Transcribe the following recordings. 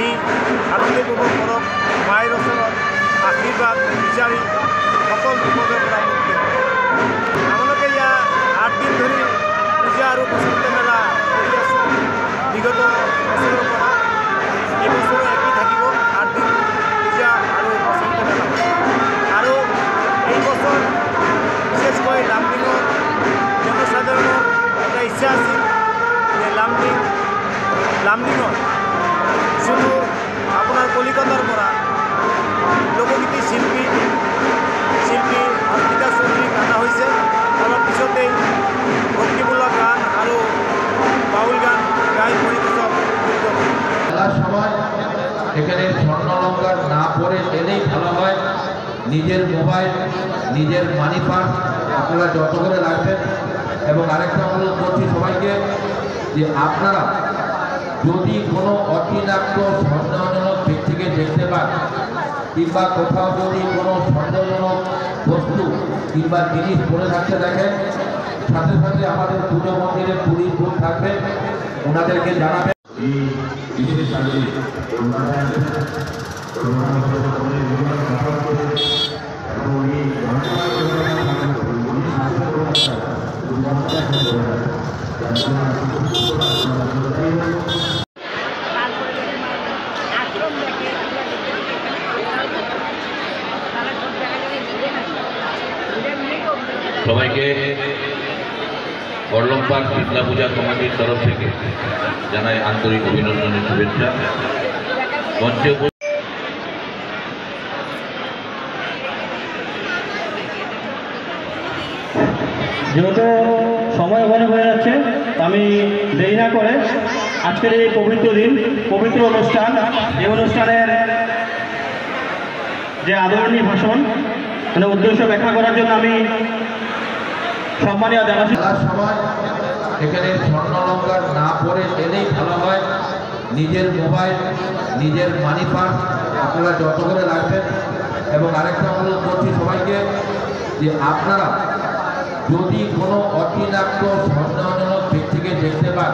আহি আনন্দ উপভোগ কৰক। মায়ের ওচৰত আশীর্বাদ বিচাৰি সকল বিপদৰ পৰা মুক্তি হওক। আমালোকে ইয়াত 8 দিন ধৰি পূজা আৰু বসন্ত মেলা কৰি আছোঁ বিগত বছৰৰ পৰা। এই বছৰো একেই থাকিব, 8 দিন পূজা আৰু বসন্ত মেলা। আৰু এই বছৰ বিশেষকৈ লামডিঙৰ জনসাধাৰণৰ এটা ইচ্ছা আছিল যে লামডিঙত শুধু আপনার কলিকাতার পৰা লোকগীতি শিল্পী অর্পিতা চৌধুরীক আনা হয়েছে। অলপ পিছতেই ভক্তিমূলক গান আৰু বাউল গান গাই পরিবেশক মেলার সময় এখানে স্বর্ণালঙ্কার না পরে এলেই ভালো হয়। নিজের মোবাইল, নিজের মানি পার্স আপনারা যত করে রাখবেন। এবং আরেকটা অনুরোধ করছি সবাইকে যে আপনারা যদি কোনো অতিরিক্ত সন্দেহজনক ব্যক্তিকে দেখতে পান কিংবা কোথাও যদি কোনো সন্দেহজনক বস্তু কিংবা জিনিস পড়ে থাকতে দেখেন, সাথে সাথে আমাদের পুজো মন্দিরে পুলিশ বুথ থাকবে, ওনাদেরকে জানাবেন। সবাইকে বড়লং পার্ক শীতলা পূজা কমিটির তরফ থেকে জানাই আন্তরিক অভিনন্দনের শুভেচ্ছা। মঞ্চে যেহেতু সময় ঘরে হয়ে যাচ্ছে, আমি দেরি না করে আজকের এই পবিত্র দিন, পবিত্র অনুষ্ঠান, এই অনুষ্ঠানের যে আদরণীয় ভাষণ মানে উদ্দেশ্য ব্যাখ্যা করার জন্য আমি সম্মানীয় জানাচ্ছি। মেলার সময় এখানে স্বর্ণালঙ্কার না পরে এলেই ভালো হয়। নিজের মোবাইল, নিজের মানি পার্স আপনারা যত করে রাখবেন। এবং আরেকটা অনুরোধ করছি সবাইকে যে আপনারা যদি কোনো অতিরিক্ত সন্দেহজনক ব্যক্তিকে দেখতে পান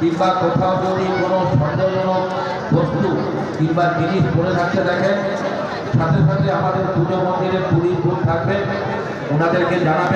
কিংবা কোথাও যদি কোনো সন্দেহজনক বস্তু কিংবা জিনিস পড়ে থাকতে দেখেন, সাথে সাথে আমাদের পুজো মন্দিরে পুলিশ বুথ থাকবে, ওনাদেরকে জানাবেন।